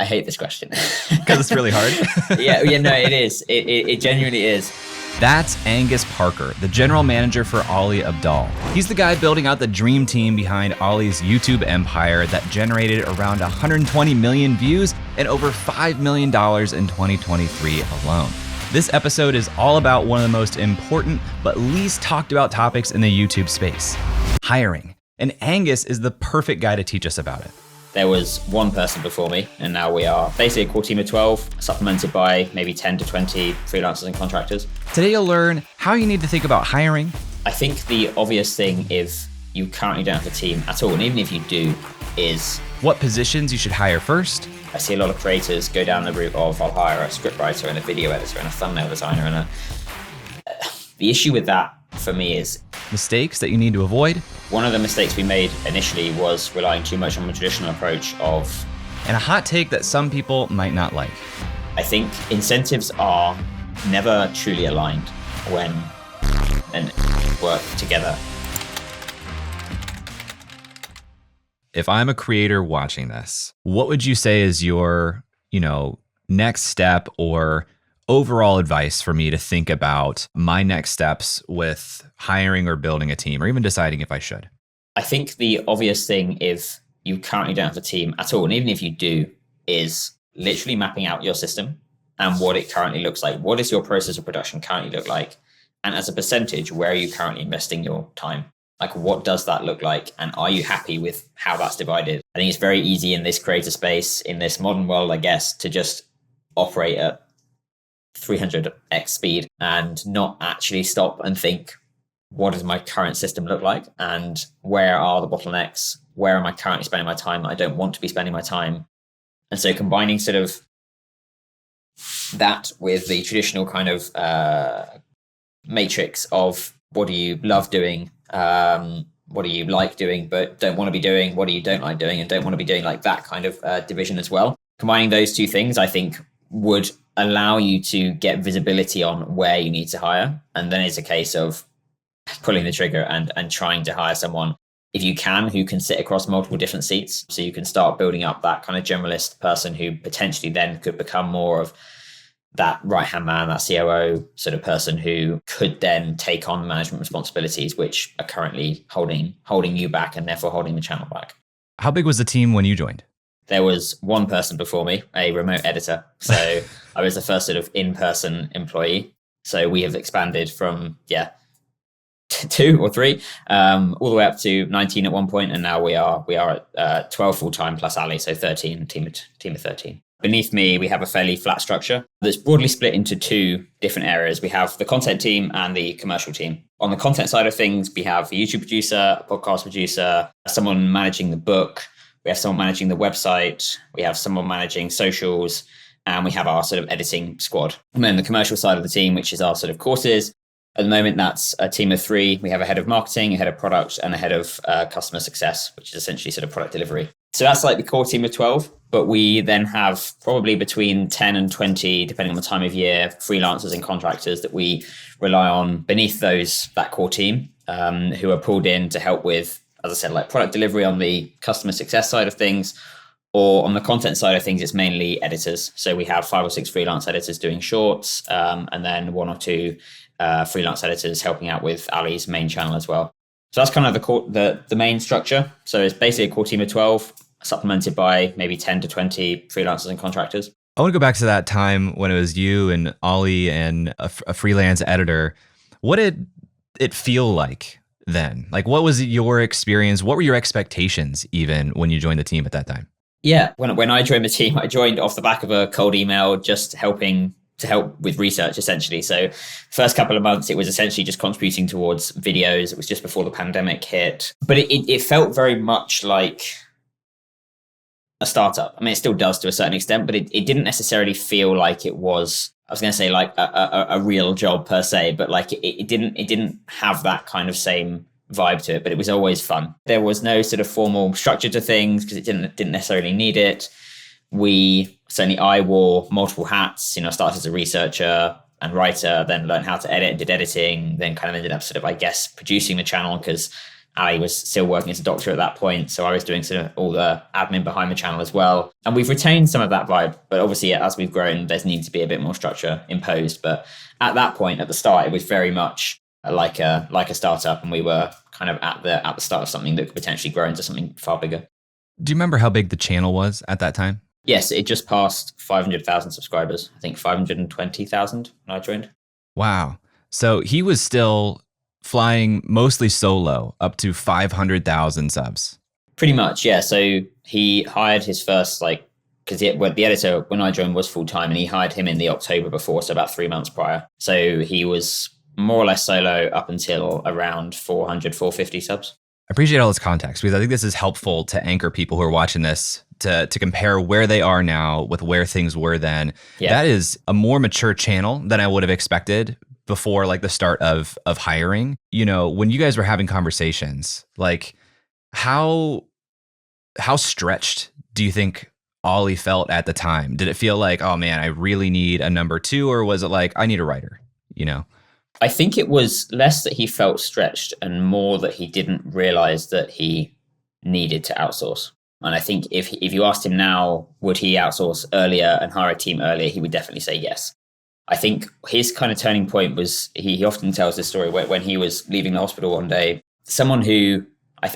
hate this question. Because it's really hard? Yeah, no, it is. It genuinely is. That's Angus Parker, the general manager for Ali Abdaal. He's the guy building out the dream team behind Ali's YouTube empire that generated around 120 million views and over $5 million in 2023 alone. This episode is all about one of the most important but least talked about topics in the YouTube space, hiring. And Angus is the perfect guy to teach us about it. There was one person before me, and now we are basically a core team of 12, supplemented by maybe 10 to 20 freelancers and contractors. Today you'll learn how you need to think about hiring. I think the obvious thing, if you currently don't have a team at all, and even if you do, is what positions you should hire first. I see a lot of creators go down the route of I'll hire a scriptwriter and a video editor and a thumbnail designer and the issue with that for me is mistakes that you need to avoid. One of the mistakes we made initially was relying too much on the traditional approach of... And a hot take that some people might not like. I think incentives are never truly aligned when and work together. If I'm a creator watching this, what would you say is your, next step or overall advice for me to think about my next steps with hiring or building a team or even deciding if I should? I think the obvious thing, if you currently don't have a team at all, and even if you do, is literally mapping out your system and what it currently looks like. What does your process of production currently look like? And as a percentage, where are you currently investing your time? Like, what does that look like? And are you happy with how that's divided? I think it's very easy in this creator space, in this modern world, I guess, to just operate at 300x speed and not actually stop and think, what does my current system look like? And where are the bottlenecks? Where am I currently spending my time that I don't want to be spending my time? And so combining sort of that with the traditional kind of matrix of what do you love doing? What do you like doing but don't want to be doing? What do you don't like doing and don't want to be doing? Like that kind of division as well. Combining those two things, I think, would allow you to get visibility on where you need to hire. And then it's a case of pulling the trigger and trying to hire someone, if you can, who can sit across multiple different seats. So you can start building up that kind of generalist person who potentially then could become more of that right-hand man, that COO sort of person who could then take on management responsibilities, which are currently holding you back and therefore holding the channel back. How big was the team when you joined? There was one person before me, a remote editor. So I was the first sort of in-person employee. So we have expanded from, 2 or 3, all the way up to 19 at one point. And now we are at 12 full-time plus Ali, so 13, team of 13. Beneath me, we have a fairly flat structure that's broadly split into 2 different areas. We have the content team and the commercial team. On the content side of things, we have a YouTube producer, a podcast producer, someone managing the book. We have someone managing the website. We have someone managing socials, and we have our sort of editing squad. And then the commercial side of the team, which is our sort of courses. At the moment, that's a team of 3. We have a head of marketing, a head of product, and a head of customer success, which is essentially sort of product delivery. So that's like the core team of 12. But we then have probably between 10 and 20, depending on the time of year, freelancers and contractors that we rely on beneath that core team, who are pulled in to help with, as I said, like product delivery on the customer success side of things, or on the content side of things, it's mainly editors. So we have 5 or 6 freelance editors doing shorts, and then 1 or 2 freelance editors helping out with Ali's main channel as well. So that's kind of the main structure. So it's basically a core team of 12, supplemented by maybe 10 to 20 freelancers and contractors. I want to go back to that time when it was you and Ali and a freelance editor. What did it feel like then? Like, what was your experience? What were your expectations even when you joined the team at that time? Yeah, when I joined the team, I joined off the back of a cold email, just to help with research, essentially. So first couple of months, it was essentially just contributing towards videos. It was just before the pandemic hit. But it felt very much like a startup. I mean, it still does to a certain extent, but it didn't necessarily feel like it was, I was going to say like a real job per se, but like it didn't have that kind of same vibe to it, but it was always fun. There was no sort of formal structure to things because it didn't necessarily need it. I wore multiple hats, started as a researcher and writer, then learned how to edit and did editing, then kind of ended up sort of, I guess, producing the channel because Ali was still working as a doctor at that point, so I was doing sort of all the admin behind the channel as well. And we've retained some of that vibe, but obviously as we've grown, there's need to be a bit more structure imposed. But at that point, at the start, it was very much like a startup, and we were kind of at the start of something that could potentially grow into something far bigger. Do you remember how big the channel was at that time? Yes, it just passed 500,000 subscribers. I think 520,000 when I joined. Wow. So he was still flying mostly solo up to 500,000 subs. Pretty much, yeah. So he hired his first, because the editor, when I joined, was full-time, and he hired him in the October before, so about 3 months prior. So he was more or less solo up until around 400, 450 subs. I appreciate all this context because I think this is helpful to anchor people who are watching this to compare where they are now with where things were then. Yeah. That is a more mature channel than I would have expected before the start of hiring. When you guys were having conversations, how stretched do you think Ali felt at the time? Did it feel like, oh man, I really need a number two, or was it like, I need a writer, I think it was less that he felt stretched and more that he didn't realize that he needed to outsource. And I think if you asked him now, would he outsource earlier and hire a team earlier, he would definitely say yes. I think his kind of turning point was, he often tells this story when he was leaving the hospital one day, someone who,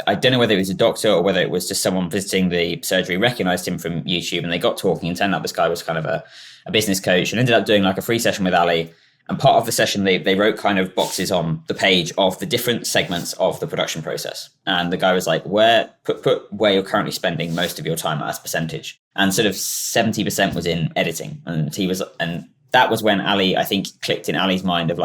I don't know whether it was a doctor or whether it was just someone visiting the surgery, recognized him from YouTube, and they got talking, and turned out this guy was kind of a business coach, and ended up doing a free session with Ali. And part of the session, they wrote kind of boxes on the page of the different segments of the production process. And the guy was like, put where you're currently spending most of your time as a percentage. And sort of 70% was in editing. And that was when Ali, I think, clicked in Ali's mind of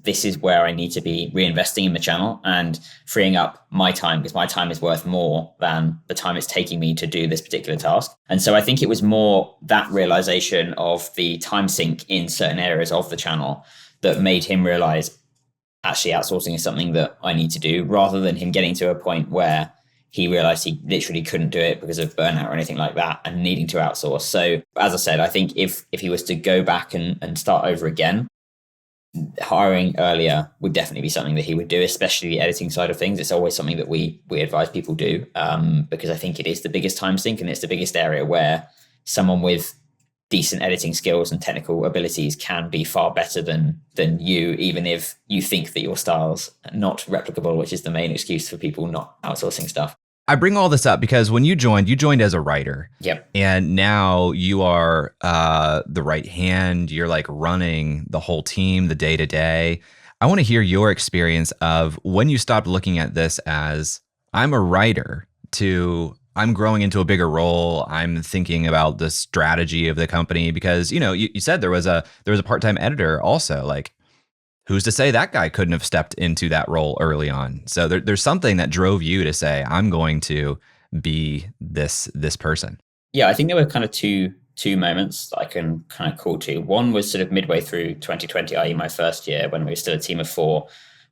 this is where I need to be reinvesting in the channel and freeing up my time, because my time is worth more than the time it's taking me to do this particular task. And so I think it was more that realization of the time sink in certain areas of the channel that made him realize actually outsourcing is something that I need to do, rather than him getting to a point where he realized he literally couldn't do it because of burnout or anything like that and needing to outsource. So as I said, I think if he was to go back and start over again, hiring earlier would definitely be something that he would do, especially the editing side of things. It's always something that we advise people do, because I think it is the biggest time sink, and it's the biggest area where someone with decent editing skills and technical abilities can be far better than you, even if you think that your style's not replicable, which is the main excuse for people not outsourcing stuff. I bring all this up because when you joined as a writer. Yep. And now you are the right hand. You're running the whole team, the day to day. I want to hear your experience of when you stopped looking at this as I'm a writer to I'm growing into a bigger role. I'm thinking about the strategy of the company, because you said there was a part-time editor also. Who's to say that guy couldn't have stepped into that role early on? So there's something that drove you to say, I'm going to be this person. Yeah, I think there were kind of two moments that I can kind of call to. One was sort of midway through 2020, i.e. my first year, when we were still a team of 4.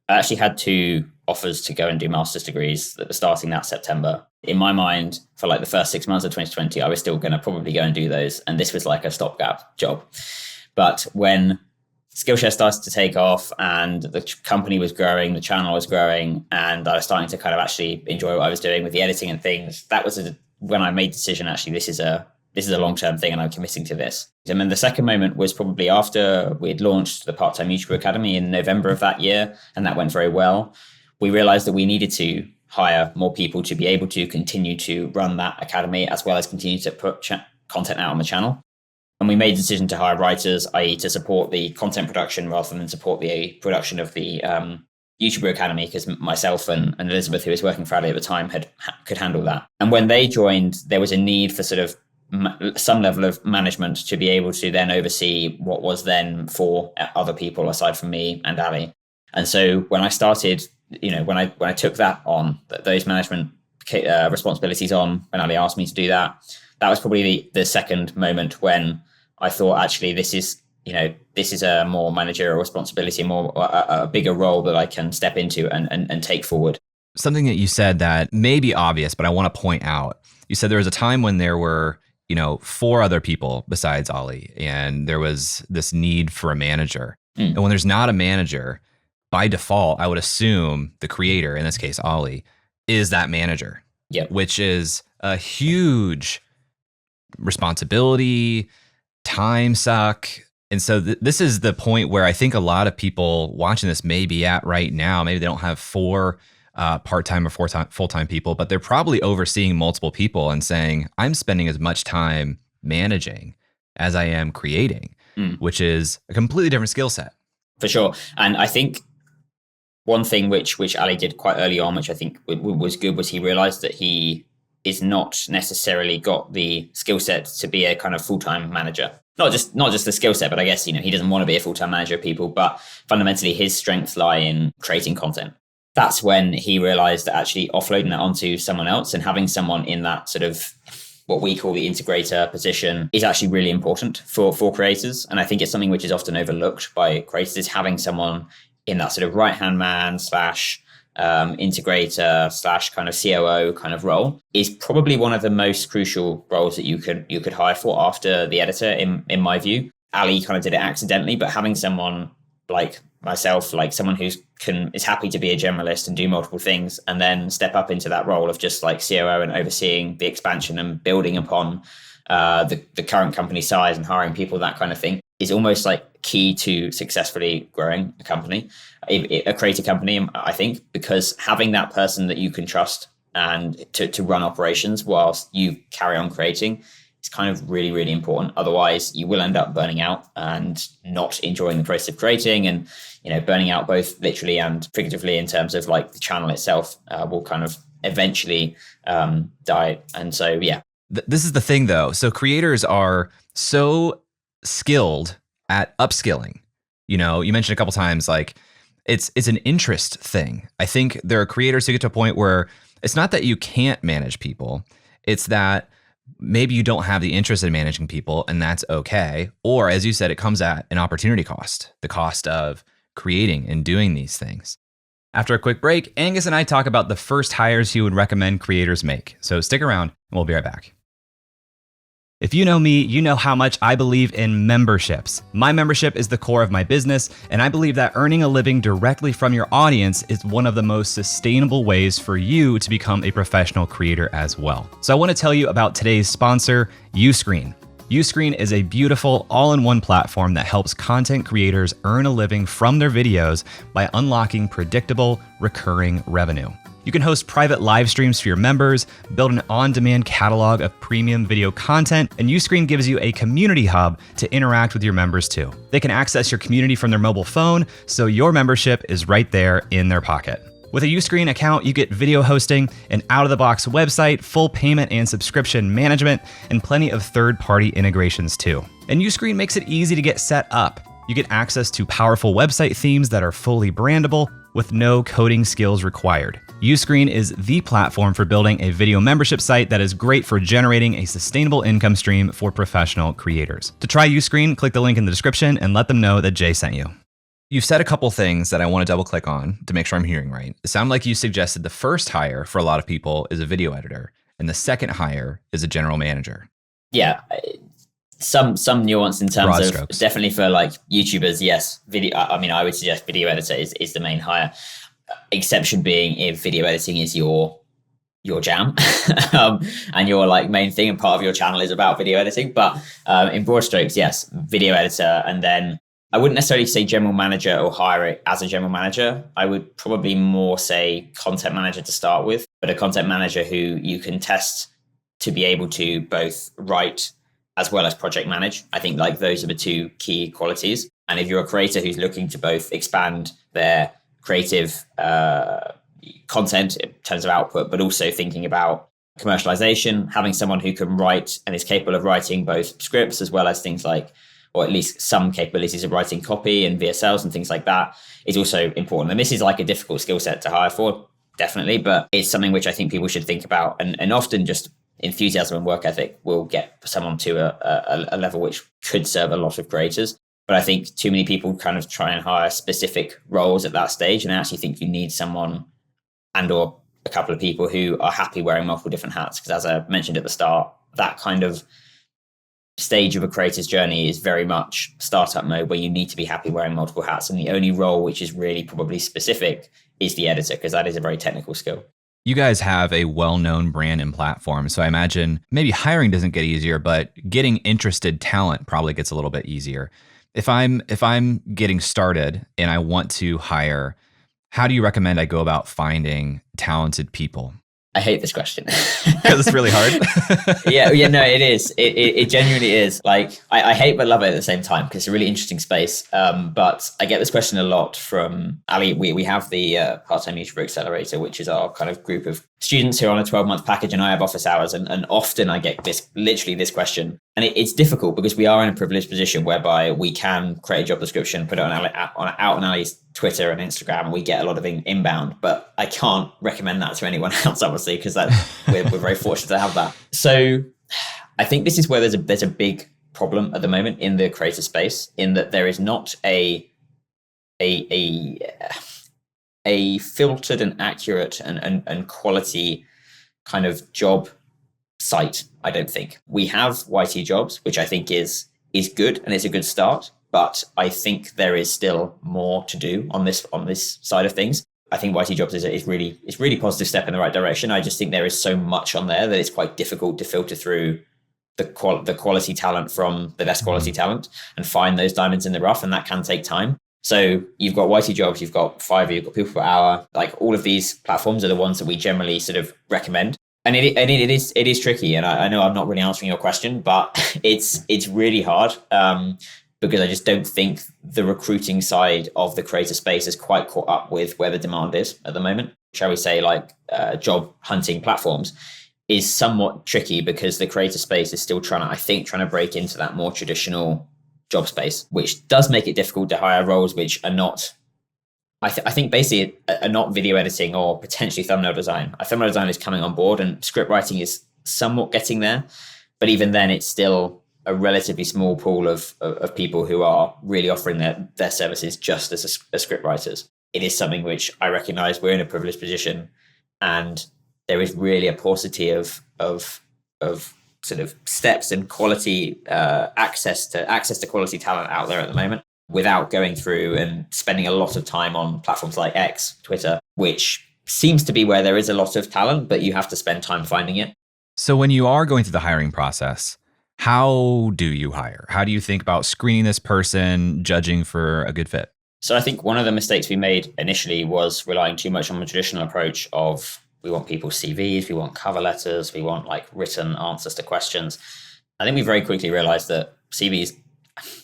I actually had 2 offers to go and do master's degrees that were starting that September. In my mind, for the first 6 months of 2020, I was still going to probably go and do those. And this was a stopgap job. But when Skillshare started to take off and the company was growing, the channel was growing, and I was starting to kind of actually enjoy what I was doing with the editing and things, that was when I made the decision, actually, this is a long-term thing and I'm committing to this. And then the second moment was probably after we'd launched the Part-Time YouTuber Academy in November of that year, and that went very well. We realized that we needed to hire more people to be able to continue to run that academy, as well as continue to put content out on the channel. And we made the decision to hire writers, i.e. to support the content production rather than support the production of the YouTuber Academy, because myself and Elizabeth, who was working for Ali at the time, could handle that. And when they joined, there was a need for sort of some level of management to be able to then oversee what was then 4 other people aside from me and Ali. And so when I started, when I took that on, those management responsibilities on, when Ali asked me to do that, that was probably the second moment when I thought, actually, this is a more managerial responsibility, a bigger role that I can step into and take forward. Something that you said that may be obvious, but I want to point out. You said there was a time when there were, 4 other people besides Ali, and there was this need for a manager. And when there's not a manager, by default, I would assume the creator, in this case, Ali, is that manager, which is a huge responsibility, time suck. And so this is the point where I think a lot of people watching this may be at right now. Maybe they don't have 4 part-time or full-time people, but they're probably overseeing multiple people and saying, I'm spending as much time managing as I am creating, which is a completely different skill set. For sure. And I think one thing which Ali did quite early on, which I think was good, was he realized that he is not necessarily got the skill set to be a kind of full-time manager. Not just the skill set, but I guess, he doesn't want to be a full-time manager of people, but fundamentally his strengths lie in creating content. That's when he realized that actually offloading that onto someone else and having someone in that sort of what we call the integrator position is actually really important for creators. And I think it's something which is often overlooked by creators, is having someone in that sort of right-hand man / integrator / kind of COO kind of role is probably one of the most crucial roles that you could hire for after the editor, in my view. Ali kind of did it accidentally, but having someone like myself, like someone who is happy to be a generalist and do multiple things, and then step up into that role of just like COO and overseeing the expansion and building upon the current company size and hiring people, that kind of thing, is almost like key to successfully growing a company, a creative company, I think, because having that person that you can trust and to run operations whilst you carry on creating is kind of really, really important. Otherwise, you will end up burning out and not enjoying the process of creating, and burning out both literally and figuratively in terms of like the channel itself will kind of eventually die. And so, yeah. This is the thing, though. So creators are so skilled at upskilling. You mentioned a couple times, like it's an interest thing. I think there are creators who get to a point where it's not that you can't manage people. It's that maybe you don't have the interest in managing people, and that's okay. Or as you said, it comes at an opportunity cost, the cost of creating and doing these things. After a quick break, Angus and I talk about the first hires he would recommend creators make. So stick around and we'll be right back. If you know me, you know how much I believe in memberships. My membership is the core of my business, and I believe that earning a living directly from your audience is one of the most sustainable ways for you to become a professional creator as well. So I want to tell you about today's sponsor, Uscreen. Uscreen is a beautiful all-in-one platform that helps content creators earn a living from their videos by unlocking predictable, recurring revenue. You can host private live streams for your members, build an on-demand catalog of premium video content, and Uscreen gives you a community hub to interact with your members too. They can access your community from their mobile phone, so your membership is right there in their pocket. With a Uscreen account, you get video hosting, an out-of-the-box website, full payment and subscription management, and plenty of third-party integrations too. And Uscreen makes it easy to get set up. You get access to powerful website themes that are fully brandable with no coding skills required. Uscreen is the platform for building a video membership site that is great for generating a sustainable income stream for professional creators. To try Uscreen, click the link in the description and let them know that Jay sent you. You've said a couple things that I want to double click on to make sure I'm hearing right. It sounded like you suggested the first hire for a lot of people is a video editor, and the second hire is a general manager. Yeah. Some nuance in terms Broad of strokes. Definitely for like YouTubers, yes. Video. I mean, I would suggest video editor is the main hire. Exception being if video editing is your jam and your like main thing and part of your channel is about video editing. But in broad strokes, yes, video editor. And then I wouldn't necessarily say general manager or hire it as a general manager. I would probably more say content manager to start with, but a content manager who you can test to be able to both write as well as project manage. I think like those are the two key qualities. And if you're a creator who's looking to both expand their creative content in terms of output, but also thinking about commercialization, having someone who can write and is capable of writing both scripts as well as things like, or at least some capabilities of writing copy and VSLs and things like that is also important. And this is like a difficult skill set to hire for, definitely, but it's something which I think people should think about. And often just enthusiasm and work ethic will get someone to a level which could serve a lot of creators. But I think too many people kind of try and hire specific roles at that stage. And I actually think you need someone and or a couple of people who are happy wearing multiple different hats. Because as I mentioned at the start, that kind of stage of a creator's journey is very much startup mode where you need to be happy wearing multiple hats. And the only role which is really probably specific is the editor, because that is a very technical skill. You guys have a well-known brand and platform, so I imagine maybe hiring doesn't get easier, but getting interested talent probably gets a little bit easier. If I'm getting started and I want to hire, how do you recommend I go about finding talented people? I hate this question. Because it's really hard. Yeah, no, it is. It genuinely is. Like, I hate but love it at the same time because it's a really interesting space. But I get this question a lot from Ali. We have the part-time YouTuber Accelerator, which is our kind of group of students who are on a 12-month package, and I have office hours. And often I get literally this question. And it's difficult because we are in a privileged position whereby we can create a job description, put it out on Ali's Twitter and Instagram, and we get a lot of inbound, but I can't recommend that to anyone else, obviously, because we're very fortunate to have that. So I think this is where there's a big problem at the moment in the creator space, in that there is not a filtered and accurate and quality kind of job site. I don't think we have YT Jobs, which I think is good and it's a good start. But I think there is still more to do on this side of things. I think YT Jobs is really positive step in the right direction. I just think there is so much on there that it's quite difficult to filter through the quality talent from the less quality talent and find those diamonds in the rough, and that can take time. So you've got YT Jobs, you've got Fiverr, you've got People Per Hour. Like, all of these platforms are the ones that we generally sort of recommend. And it is tricky. And I know I'm not really answering your question, but it's really hard. Because I just don't think the recruiting side of the creator space is quite caught up with where the demand is at the moment. Shall we say, like, job hunting platforms is somewhat tricky because the creator space is still trying to break into that more traditional job space, which does make it difficult to hire roles which are not, I think basically are not video editing or potentially thumbnail design. Thumbnail design is coming on board and script writing is somewhat getting there. But even then, it's still a relatively small pool of people who are really offering their services just as script writers. It is something which I recognize we're in a privileged position, and there is really a paucity of sort of steps and quality access to quality talent out there at the moment, without going through and spending a lot of time on platforms like X, Twitter, which seems to be where there is a lot of talent, but you have to spend time finding it. So when you are going through the hiring process, how do you hire? How do you think about screening this person, judging for a good fit? So I think one of the mistakes we made initially was relying too much on the traditional approach of, we want people's CVs, we want cover letters, we want like written answers to questions. I think we very quickly realized that CVs,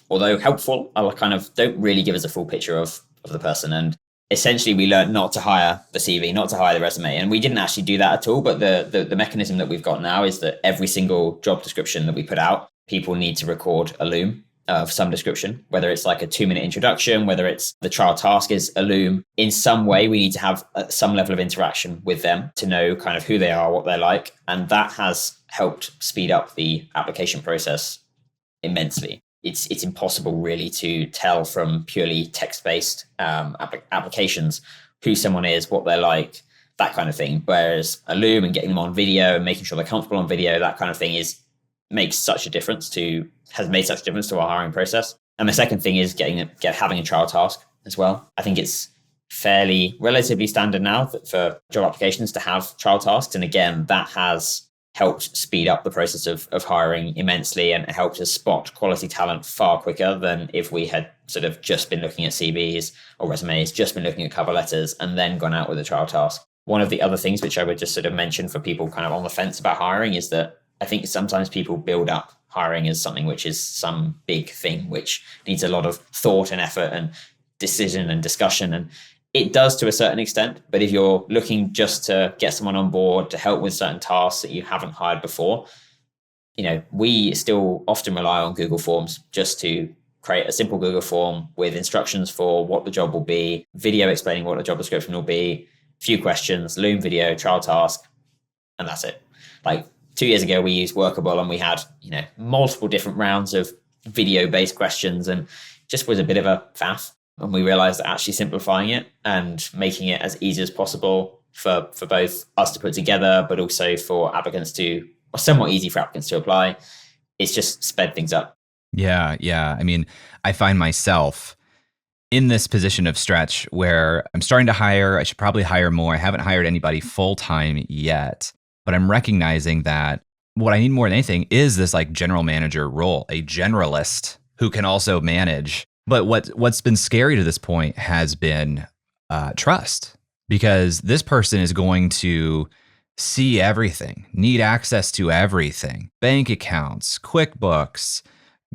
although helpful, are kind of don't really give us a full picture of the person. And essentially we learned not to hire the CV, not to hire the resume. And we didn't actually do that at all. But the mechanism that we've got now is that every single job description that we put out, people need to record a loom of some description, whether it's like a 2-minute introduction, whether it's the trial task is a loom. In some way, we need to have some level of interaction with them to know kind of who they are, what they're like. And that has helped speed up the application process immensely. It's impossible really to tell from purely text-based applications who someone is, what they're like, that kind of thing. Whereas a loom and getting them on video and making sure they're comfortable on video, that kind of thing has made such a difference to our hiring process. And the second thing is having a trial task as well. I think it's relatively standard now for job applications to have trial tasks. And again, that has helped speed up the process of hiring immensely, and it helped us spot quality talent far quicker than if we had sort of just been looking at CVs or resumes, just been looking at cover letters, and then gone out with a trial task. One of the other things which I would just sort of mention for people kind of on the fence about hiring is that I think sometimes people build up hiring as something which is some big thing, which needs a lot of thought and effort and decision and discussion. And it does to a certain extent, but if you're looking just to get someone on board to help with certain tasks that you haven't hired before, we still often rely on Google Forms just to create a simple Google form with instructions for what the job will be, video explaining what the job description will be, few questions, Loom video, trial task, and that's it. Like 2 years ago, we used Workable and we had, multiple different rounds of video-based questions, and just was a bit of a faff. And we realized that actually simplifying it and making it as easy as possible for both us to put together, but also for applicants or somewhat easy for applicants to apply, it's just sped things up. Yeah. I mean, I find myself in this position of stretch where I'm starting to hire. I should probably hire more. I haven't hired anybody full time yet, but I'm recognizing that what I need more than anything is this like general manager role, a generalist who can also manage. But what's been scary to this point has been trust, because this person is going to see everything, need access to everything, bank accounts, QuickBooks,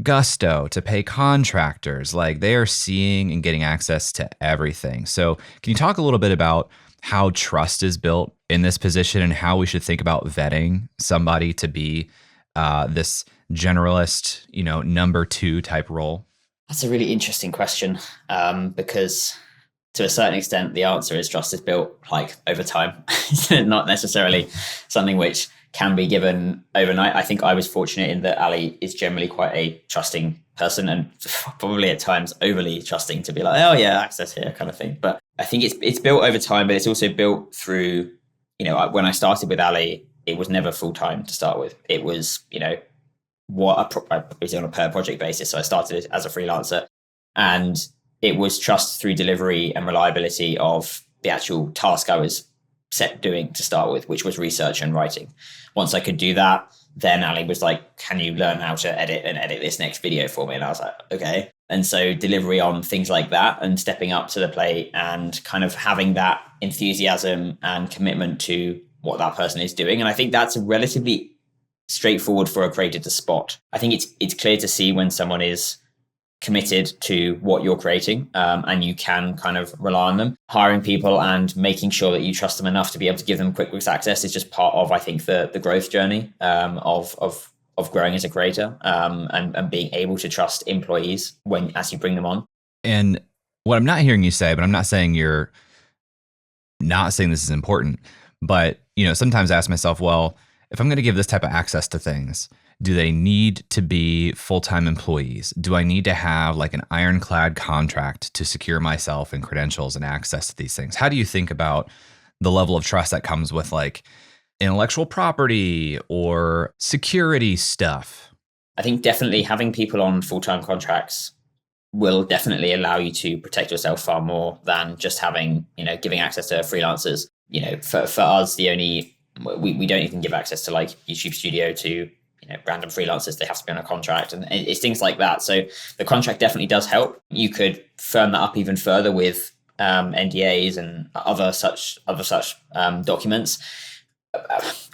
Gusto to pay contractors. Like they are seeing and getting access to everything. So can you talk a little bit about how trust is built in this position and how we should think about vetting somebody to be this generalist, number 2 type role? That's a really interesting question, because to a certain extent, the answer is trust is built like over time. It's not necessarily something which can be given overnight. I think I was fortunate in that Ali is generally quite a trusting person, and probably at times overly trusting to be like, oh yeah, access here kind of thing. But I think it's built over time, but it's also built through, when I started with Ali, it was never full-time to start with. It was, I was on a per project basis. So I started as a freelancer, and it was trust through delivery and reliability of the actual task I was set doing to start with, which was research and writing. Once I could do that, then Ali was like, can you learn how to edit this next video for me? And I was like, okay. And so delivery on things like that and stepping up to the plate and kind of having that enthusiasm and commitment to what that person is doing. And I think that's relatively straightforward for a creator to spot. I think it's clear to see when someone is committed to what you're creating, and you can kind of rely on them. Hiring people and making sure that you trust them enough to be able to give them QuickBooks access is just part of, I think, the growth journey of growing as a creator, and being able to trust employees as you bring them on. And what I'm not hearing you say, but I'm not saying you're not saying this is important, but sometimes I ask myself, well, if I'm going to give this type of access to things, do they need to be full-time employees? Do I need to have like an ironclad contract to secure myself and credentials and access to these things? How do you think about the level of trust that comes with like intellectual property or security stuff? I think definitely having people on full-time contracts will definitely allow you to protect yourself far more than just having, giving access to freelancers. For us, we don't even give access to like YouTube Studio to random freelancers. They have to be on a contract, and it's things like that. So the contract definitely does help. You could firm that up even further with NDAs and other such documents.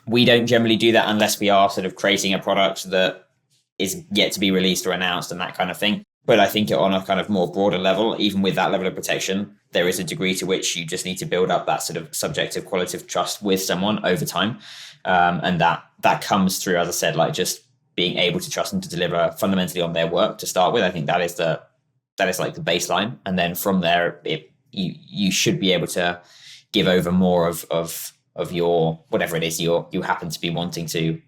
We don't generally do that unless we are sort of creating a product that is yet to be released or announced and that kind of thing. But I think on a kind of more broader level, even with that level of protection, there is a degree to which you just need to build up that sort of subjective qualitative trust with someone over time. And that comes through, as I said, like just being able to trust them to deliver fundamentally on their work to start with. I think that is like the baseline. And then from there, you should be able to give over more of your, whatever it is you happen to be wanting to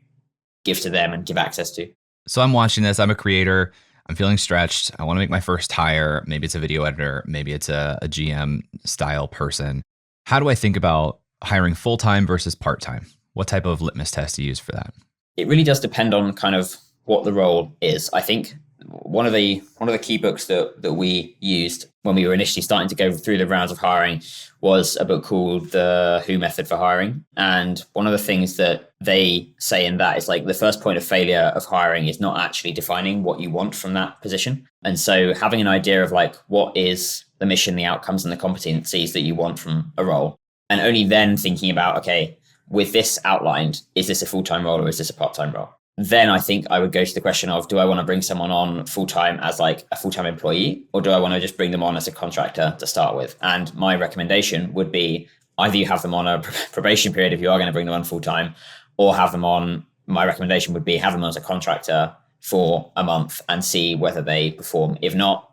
give to them and give access to. So I'm watching this, I'm a creator, I'm feeling stretched. I want to make my first hire. Maybe it's a video editor. Maybe it's a GM style person. How do I think about hiring full-time versus part-time? What type of litmus test do you use for that? It really does depend on kind of what the role is. I think one of the key books that we used when we were initially starting to go through the rounds of hiring was a book called The Who Method for Hiring. And one of the things that they say in that is like the first point of failure of hiring is not actually defining what you want from that position. And so having an idea of like what is the mission, the outcomes, and the competencies that you want from a role, and only then thinking about, okay, with this outlined, is this a full-time role or is this a part-time role? Then I think I would go to the question of, do I want to bring someone on full-time as like a full-time employee, or do I want to just bring them on as a contractor to start with? And my recommendation would be either you have them on a probation period if you are going to bring them on full-time, or have them on, my recommendation would be have them on as a contractor for a month and see whether they perform. If not,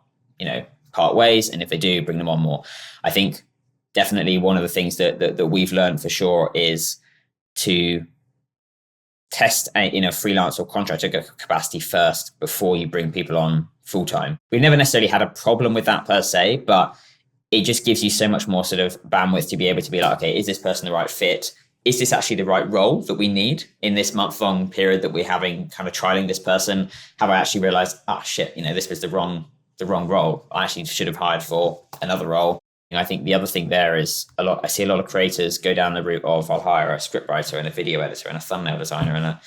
part ways. And if they do, bring them on more. I think definitely one of the things that we've learned for sure is to test in a freelance or contractor capacity first before you bring people on full-time. We've never necessarily had a problem with that per se, but it just gives you so much more sort of bandwidth to be able to be like, okay, is this person the right fit? Is this actually the right role that we need in this month-long period that we're having kind of trialing this person? Have I actually realized, shit, this was the wrong the wrong role. I actually should have hired for another role. I think the other thing there is I see a lot of creators go down the route of I'll hire a scriptwriter and a video editor and a thumbnail designer. And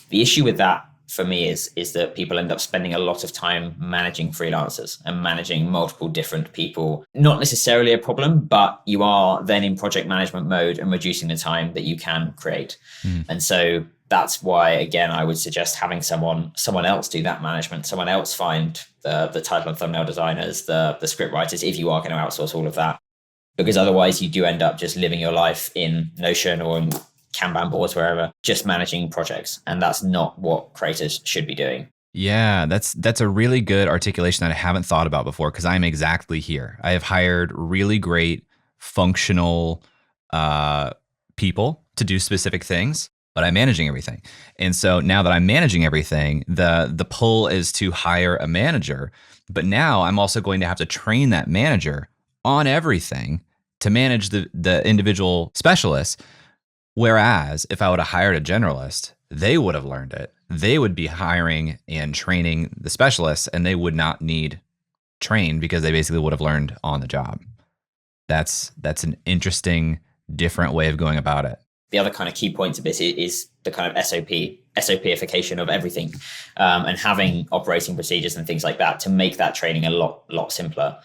the issue with that for me is that people end up spending a lot of time managing freelancers and managing multiple different people. Not necessarily a problem, but you are then in project management mode and reducing the time that you can create. And so that's why, again, I would suggest having someone else do that management, someone else find the title and thumbnail designers, the script writers, if you are going to outsource all of that. Because otherwise you do end up just living your life in Notion or in Kanban boards, wherever, just managing projects. And that's not what creators should be doing. Yeah, that's a really good articulation that I haven't thought about before, because I'm exactly here. I have hired really great functional people to do specific things, but I'm managing everything. And so now that I'm managing everything, the pull is to hire a manager. But now I'm also going to have to train that manager on everything to manage the individual specialists. Whereas if I would have hired a generalist, they would have learned it. They would be hiring and training the specialists, and they would not need trained because they basically would have learned on the job. That's an interesting, different way of going about it. The other kind of key point to this is the kind of SOP-ification of everything, and having operating procedures and things like that to make that training a lot simpler.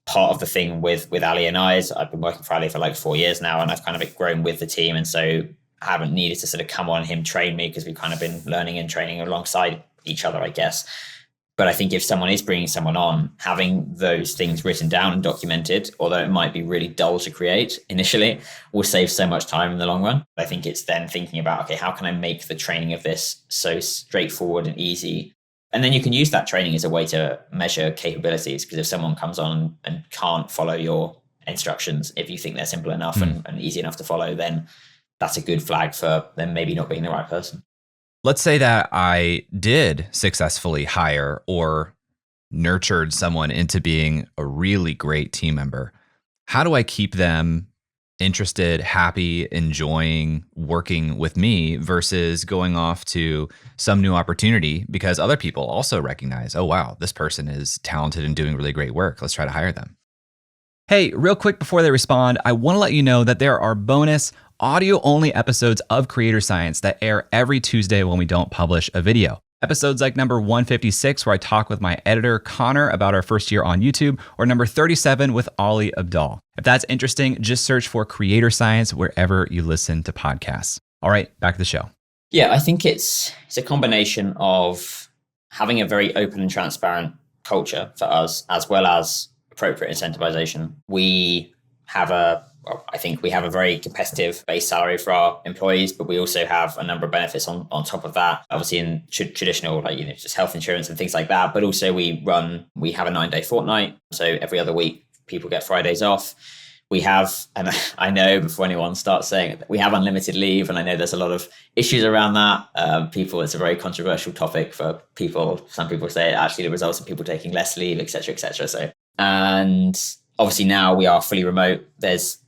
Part of the thing with Ali and I is I've been working for Ali for like 4 years now, and I've kind of grown with the team. And so I haven't needed to sort of come on him, train me, because we've kind of been learning and training alongside each other, I guess. But I think if someone is bringing someone on, having those things written down and documented, although it might be really dull to create initially, will save so much time in the long run. I think it's then thinking about, okay, how can I make the training of this so straightforward and easy? And then you can use that training as a way to measure capabilities, because if someone comes on and can't follow your instructions, if you think they're simple enough and easy enough to follow, then that's a good flag for them maybe not being the right person. Let's say that I did successfully hire or nurtured someone into being a really great team member. How do I keep them interested, happy, enjoying working with me versus going off to some new opportunity because other people also recognize, oh, wow, this person is talented and doing really great work. Let's try to hire them. Hey, real quick before they respond, I want to let you know that there are bonus audio-only episodes of Creator Science that air every Tuesday when we don't publish a video. Episodes like number 156, where I talk with my editor, Connor, about our first year on YouTube, or number 37 with Ali Abdaal. If that's interesting, just search for Creator Science wherever you listen to podcasts. All right, back to the show. Yeah, I think it's a combination of having a very open and transparent culture for us, as well as appropriate incentivization. I think we have a very competitive base salary for our employees, but we also have a number of benefits on top of that. Obviously in traditional, just health insurance and things like that. But also we have a 9-day fortnight. So every other week, people get Fridays off. We have, and I know before anyone starts saying it, we have unlimited leave. And I know there's a lot of issues around that. It's a very controversial topic for people. Some people say it actually results in people taking less leave, et cetera, et cetera. So, and obviously now we are fully remote.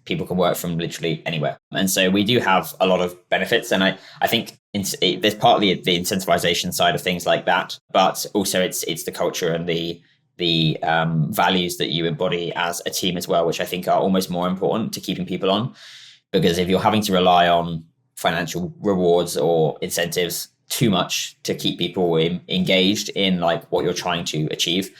People can work from literally anywhere. And so we do have a lot of benefits. And I think there's partly the incentivization side of things like that, but also it's the culture and the values that you embody as a team as well, which I think are almost more important to keeping people on. Because if you're having to rely on financial rewards or incentives too much to keep people engaged in like what you're trying to achieve,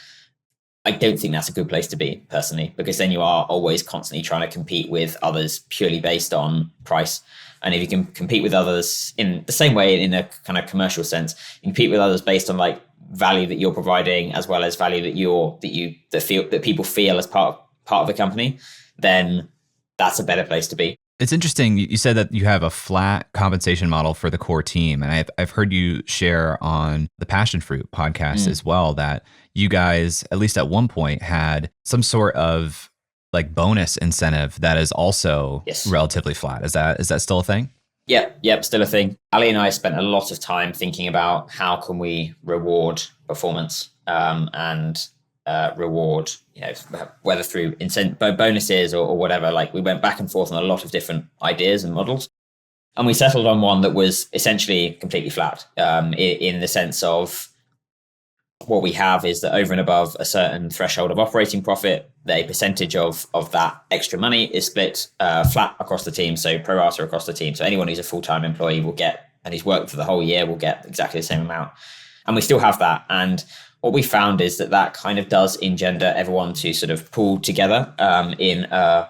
I don't think that's a good place to be personally, because then you are always constantly trying to compete with others purely based on price. And if you can compete with others in the same way, in a kind of commercial sense, you compete with others based on like value that you're providing, as well as value that people feel as part of the company, then that's a better place to be. It's interesting. You said that you have a flat compensation model for the core team. And I've heard you share on the Passion Fruit podcast as well, that you guys, at least at one point, had some sort of like bonus incentive that is also relatively flat. Is that still a thing? Yep, still a thing. Ali and I spent a lot of time thinking about how can we reward performance and reward, whether through bonuses or whatever. Like we went back and forth on a lot of different ideas and models, and we settled on one that was essentially completely flat, in the sense of what we have is that over and above a certain threshold of operating profit, a percentage of that extra money is split flat across the team, so pro rata across the team. So anyone who's a full-time employee will get, and who's worked for the whole year, will get exactly the same amount. And we still have that. And what we found is that kind of does engender everyone to sort of pull together in a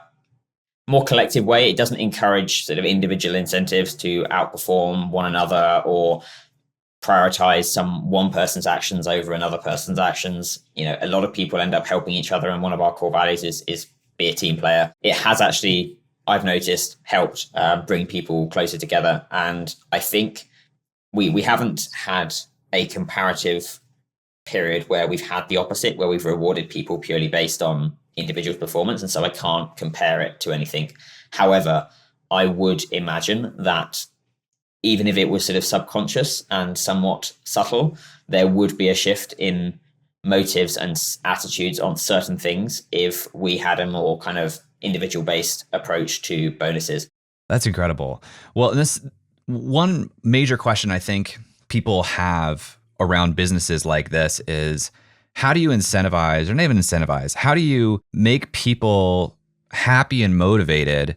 more collective way. It doesn't encourage sort of individual incentives to outperform one another or prioritize one person's actions over another person's actions. A lot of people end up helping each other, and one of our core values is be a team player. It has actually, I've noticed, helped bring people closer together. And I think we haven't had a comparative period where we've had the opposite, where we've rewarded people purely based on individual performance. And so I can't compare it to anything. However, I would imagine that even if it was sort of subconscious and somewhat subtle, there would be a shift in motives and attitudes on certain things if we had a more kind of individual based approach to bonuses. That's incredible. Well, this one major question I think people have around businesses like this is, how do you incentivize, or not even incentivize, how do you make people happy and motivated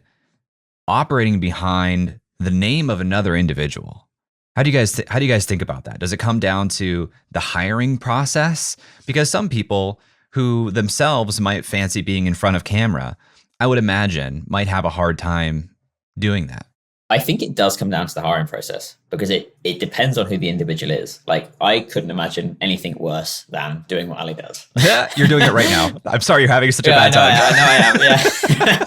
operating behind the name of another individual? How do you guys think about that? Does it come down to the hiring process? Because some people who themselves might fancy being in front of camera, I would imagine, might have a hard time doing that. I think it does come down to the hiring process, because it depends on who the individual is. Like, I couldn't imagine anything worse than doing what Ali does. Yeah, you're doing it right now. I'm sorry you're having such a bad time. I know I am, yeah.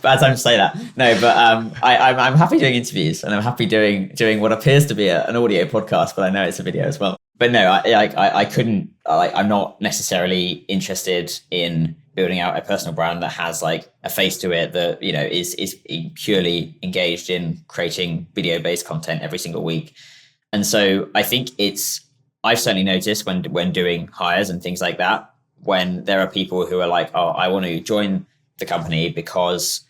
Bad time to say that. No, but I'm happy doing interviews, and I'm happy doing what appears to be an audio podcast, but I know it's a video as well. But no, I couldn't. I'm not necessarily interested in building out a personal brand that has like a face to it that is purely engaged in creating video-based content every single week. And so I think I've certainly noticed when doing hires and things like that, when there are people who are like, oh, I want to join the company because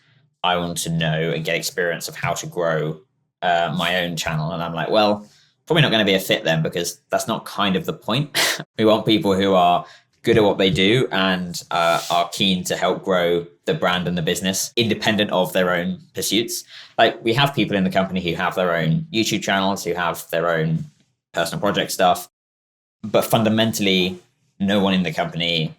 I want to know and get experience of how to grow my own channel. And I'm like, well, probably not going to be a fit then, because that's not kind of the point. We want people who are good at what they do and are keen to help grow the brand and the business independent of their own pursuits. Like, we have people in the company who have their own YouTube channels, who have their own personal project stuff. But fundamentally, no one in the company,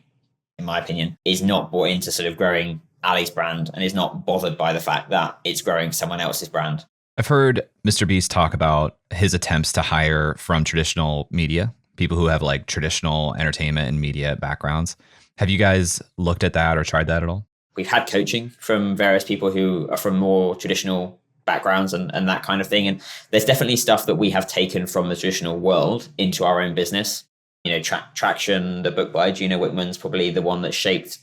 in my opinion, is not bought into sort of growing Ali's brand and is not bothered by the fact that it's growing someone else's brand. I've heard Mr. Beast talk about his attempts to hire from traditional media, people who have like traditional entertainment and media backgrounds. Have you guys looked at that or tried that at all? We've had coaching from various people who are from more traditional backgrounds and that kind of thing. And there's definitely stuff that we have taken from the traditional world into our own business. Traction, the book by Gino Wickman's probably the one that shaped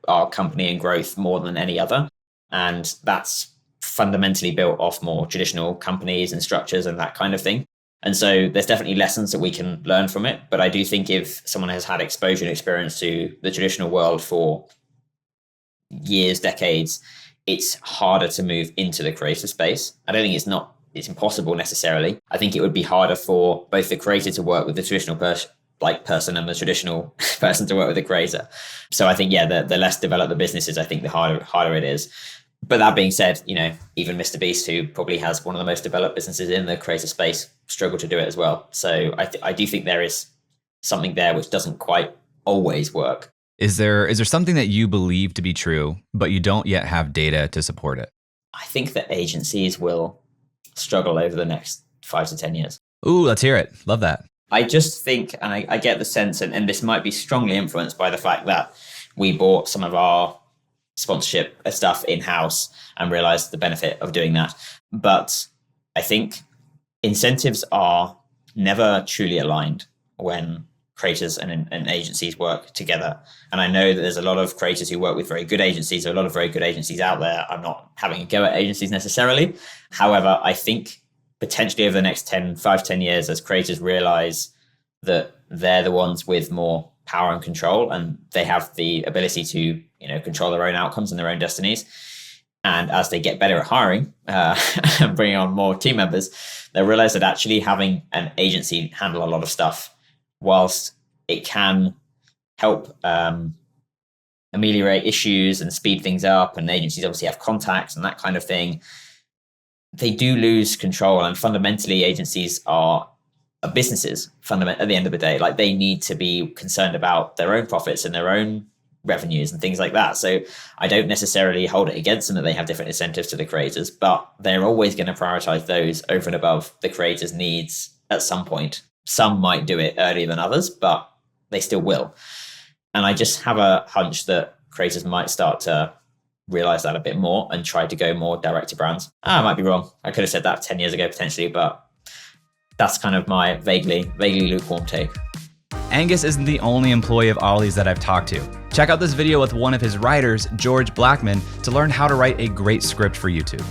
our company and growth more than any other. And that's fundamentally built off more traditional companies and structures and that kind of thing. And so there's definitely lessons that we can learn from it. But I do think if someone has had exposure and experience to the traditional world for years, decades, it's harder to move into the creative space. I don't think it's impossible necessarily. I think it would be harder for both the creator to work with the traditional person and the traditional person to work with the creator. So I think, the less developed the business is, I think the harder it is. But that being said, even Mr. Beast, who probably has one of the most developed businesses in the creator space, struggle to do it as well. So I do think there is something there which doesn't quite always work. Is there something that you believe to be true, but you don't yet have data to support it? I think that agencies will struggle over the next 5 to 10 years. Ooh, let's hear it. Love that. I just think, and I get the sense, and this might be strongly influenced by the fact that we bought some of our sponsorship stuff in-house and realized the benefit of doing that. But I think incentives are never truly aligned when creators and agencies work together. And I know that there's a lot of creators who work with very good agencies. There are a lot of very good agencies out there. I'm not having a go at agencies necessarily. However, I think potentially over the next 5-10 years, as creators realize that they're the ones with more power and control, and they have the ability to, control their own outcomes and their own destinies. And as they get better at hiring and bringing on more team members, they realize that actually having an agency handle a lot of stuff whilst it can help ameliorate issues and speed things up, and agencies obviously have contacts and that kind of thing, they do lose control. And fundamentally, agencies are businesses at the end of the day. Like, they need to be concerned about their own profits and their own revenues and things like that. So I don't necessarily hold it against them that they have different incentives to the creators, but they're always going to prioritize those over and above the creators' needs at some point. Some might do it earlier than others, but they still will. And I just have a hunch that creators might start to realize that a bit more and try to go more direct to brands. I might be wrong. I could have said that 10 years ago potentially, but that's kind of my vaguely lukewarm take. Angus isn't the only employee of Ollie's that I've talked to. Check out this video with one of his writers, George Blackman, to learn how to write a great script for YouTube.